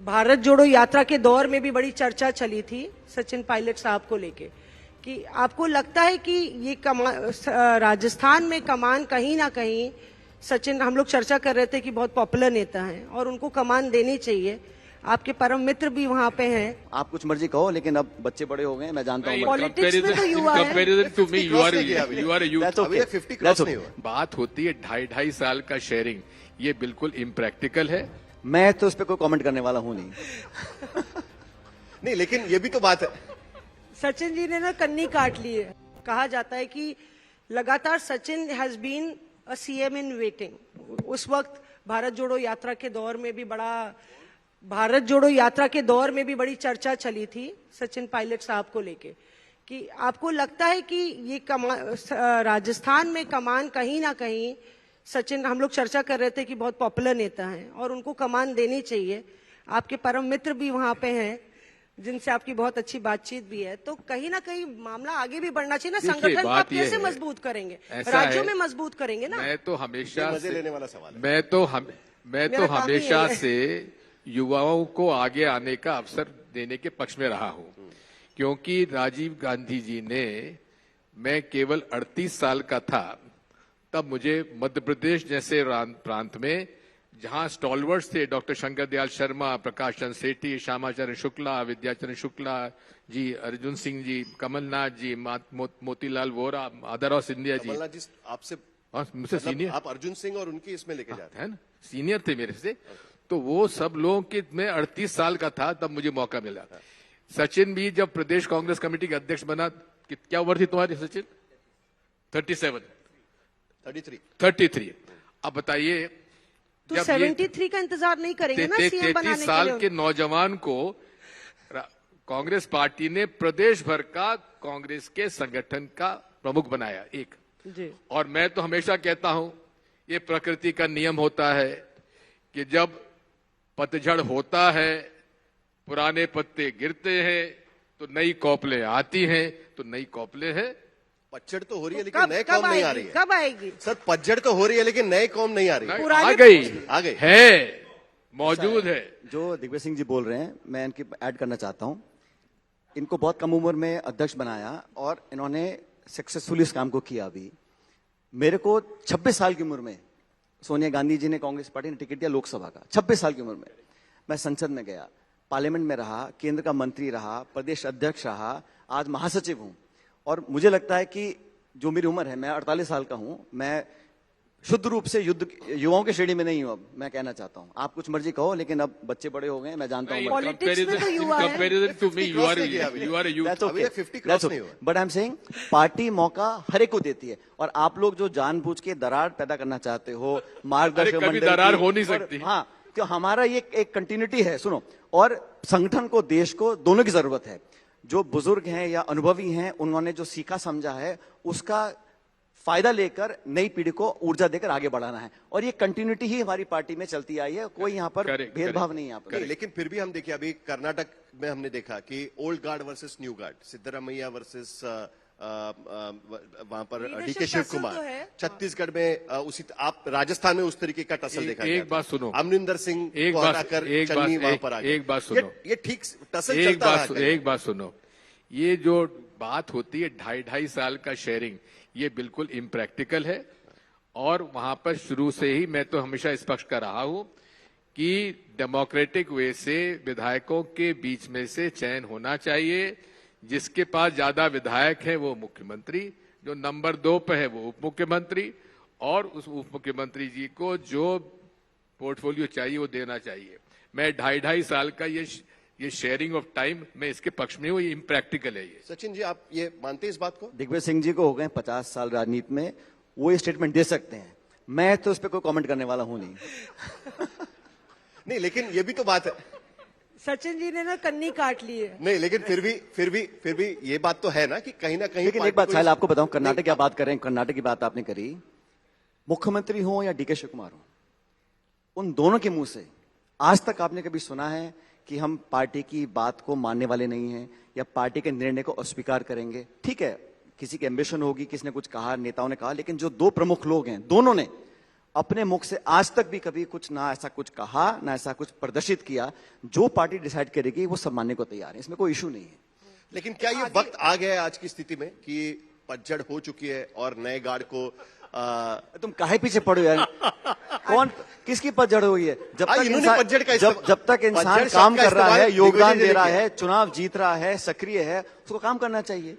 भारत जोड़ो यात्रा के दौर में भी बड़ी चर्चा चली थी सचिन पायलट साहब को लेके कि आपको लगता है कि ये राजस्थान में कमान कहीं ना कहीं सचिन, हम लोग चर्चा कर रहे थे कि बहुत पॉपुलर नेता हैं और उनको कमान देनी चाहिए, आपके परम मित्र भी वहां पे हैं। आप कुछ मर्जी कहो, लेकिन अब बच्चे बड़े हो गए, मैं जानता हूँ। पॉलिटिक्स में तो युवा है। बात होती है 2.5 साल का शेयरिंग, ये बिल्कुल इम्प्रैक्टिकल है। मैं तो उस पर कोई कमेंट करने वाला हूँ नहीं। नहीं, लेकिन ये भी तो बात है। सचिन जी ने ना कन्नी काट ली है। कहा जाता है कि लगातार Sachin has been a CM in waiting. उस वक्त भारत जोड़ो यात्रा के दौर में भी बड़ी चर्चा चली थी सचिन पायलट साहब को लेके कि आपको लगता है कि ये राजस्थान में कमान कहीं ना कहीं सचिन, हम लोग चर्चा कर रहे थे कि बहुत पॉपुलर नेता हैं और उनको कमान देनी चाहिए, आपके परम मित्र भी वहां पे हैं जिनसे आपकी बहुत अच्छी बातचीत भी है, तो कहीं ना कहीं मामला आगे भी बढ़ना चाहिए ना। संगठन को आप कैसे मजबूत करेंगे, राज्यों में मजबूत करेंगे ना। मैं तो हमेशा मजे लेने वाला सवाल है। मैं तो हमेशा से युवाओं को आगे आने का अवसर देने के पक्ष में रहा हूं, क्योंकि राजीव गांधी जी ने, मैं केवल 38 साल का था तब मुझे मध्य प्रदेश जैसे प्रांत में, जहां स्टॉलवर्ड्स थे डॉक्टर शंकर दयाल शर्मा, प्रकाश चंद्र सेठी, श्यामाचरण शुक्ला, विद्याचरण शुक्ला जी, अर्जुन सिंह जी, कमलनाथ जी, मोतीलाल वोरा, आदरराव सिंधिया जी। कमलनाथ जी आपसे मुझसे सीनियर, आप अर्जुन सिंह और उनकी इसमें लेके जाते हैं ना, सीनियर थे मेरे से। तो वो सब लोगों के, मैं 38 साल का था तब मुझे मौका मिला। सचिन भी जब प्रदेश कांग्रेस कमेटी के अध्यक्ष बना, क्या उम्र थी तुम्हारी सचिन? 33। अब बताइए, तो 73 का इंतजार नहीं करेंगे ना सीएम बनाने के लिए? 33 साल के नौजवान को कांग्रेस पार्टी ने प्रदेश भर का कांग्रेस के संगठन का प्रमुख बनाया एक जी। और मैं तो हमेशा कहता हूं, ये प्रकृति का नियम होता है कि जब पतझड़ होता है, पुराने पत्ते गिरते हैं तो नई कौपले आती हैं, तो नई कौपले हैं। पतझड़ तो हो रही है लेकिन नए कौम नहीं आ रही है। कब आएगी सर? पतझड़ तो हो रही है लेकिन नए कौम नहीं आ रही है। आ गई है, मौजूद है। जो दिग्विजय सिंह जी बोल रहे हैं, मैं इनकी ऐड करना चाहता हूं। इनको बहुत कम उम्र में अध्यक्ष बनाया और इन्होंने सक्सेसफुली इस काम को किया। अभी मेरे को 26 साल की उम्र में सोनिया गांधी जी ने, कांग्रेस पार्टी ने टिकट दिया लोकसभा का। 26 साल की उम्र में मैं संसद में गया, पार्लियामेंट में रहा, केंद्र का मंत्री रहा, प्रदेश अध्यक्ष रहा, आज महासचिव हूं। और मुझे लगता है कि जो मेरी उम्र है, मैं 48 साल का हूं, मैं शुद्ध रूप से युवाओं की श्रेणी में नहीं हूं। अब मैं कहना चाहता हूं, आप कुछ मर्जी कहो, लेकिन अब बच्चे बड़े हो गए, मैं जानता हूं। But I am saying, party मौका हर एक को देती है और आप लोग जो जानबूझ के दरार पैदा करना चाहते हो, मार्गदर्शक मंडल, दरार हो नहीं सकती। हाँ, तो हमारा ये एक कंटिन्यूटी है। सुनो, और संगठन को, देश को, दोनों की जरूरत है। जो बुजुर्ग हैं या अनुभवी हैं, उन्होंने जो सीखा समझा है, उसका फायदा लेकर नई पीढ़ी को ऊर्जा देकर आगे बढ़ाना है। और ये कंटिन्यूटी ही हमारी पार्टी में चलती आई है, कोई यहाँ पर भेदभाव नहीं है। यहाँ पर लेकिन फिर भी हम देखिए, अभी कर्नाटक में हमने देखा कि old guard versus new guard, Siddaramaiah versus वहां पर डीके शिव कुमार, छत्तीसगढ़ में उसी, आप राजस्थान में उस तरीके का टसल देखा। एक बात सुनो, अमरिंदर सिंह को हटाकर चन्नी वहां पर आ गया। एक बात सुनो, ये ठीक टसल चलता रहा। एक बात सुनो, ये जो बात होती है 2.5 साल का शेयरिंग, ये बिल्कुल इम्प्रैक्टिकल है। और वहां पर शुरू से ही मैं तो हमेशा इस पक्ष का रहा हूं कि डेमोक्रेटिक वे से विधायकों के बीच में से चयन होना चाहिए। जिसके पास ज्यादा विधायक है वो मुख्यमंत्री, जो नंबर 2 पे है वो उप मुख्यमंत्री, और उस उप मुख्यमंत्री जी को जो पोर्टफोलियो चाहिए वो देना चाहिए। मैं 2.5 साल का ये शेयरिंग ऑफ टाइम, मैं इसके पक्ष में हूँ, ये इम्प्रैक्टिकल है। ये सचिन जी, आप ये मानते हैं इस बात को? दिग्विजय सिंह जी को हो गए 50 साल राजनीति में, वो ये स्टेटमेंट दे सकते हैं, मैं तो उस पर कोई कमेंट करने वाला हूं नहीं। नहीं, लेकिन ये भी तो बात है। सचिन जी ने ना कन्नी काट ली है। नहीं, लेकिन फिर भी ये बात तो है ना कि कहीं ना कहीं। लेकिन एक बात साहिल आपको बताऊं, कर्नाटक की बात करें, कर्नाटक की बात आपने करी, मुख्यमंत्री हो या डीके शिव कुमार हो, उन दोनों के मुंह से आज तक आपने कभी सुना है कि हम पार्टी की बात को मानने वाले नहीं हैं या पार्टी के निर्णय को अस्वीकार करेंगे? ठीक है, किसी की एम्बिशन होगी, किसी ने कुछ कहा, नेताओं ने कहा, लेकिन जो दो प्रमुख लोग हैं, दोनों ने अपने मुख से आज तक भी कभी कुछ ना ऐसा कुछ कहा, ना ऐसा कुछ प्रदर्शित किया। जो पार्टी डिसाइड करेगी वो सब मानने को तैयार है, इसमें कोई इशू नहीं है। लेकिन क्या ये वक्त आ गया है आज की स्थिति में कि पतझड़ हो चुकी है और नए गार्ड को तुम काहे पीछे पड़ो यार? कौन किसकी पतझड़ हुई है? जब तक इन्होंने इंसान पतझड़ का जब तक इंसान पतझड़ काम शब्द का कर रहा है, इस्तेमाल योगदान दिग्विजय दे रहा ने किया। है, चुनाव जीत रहा है, सक्रिय है, उसको काम करना चाहिए।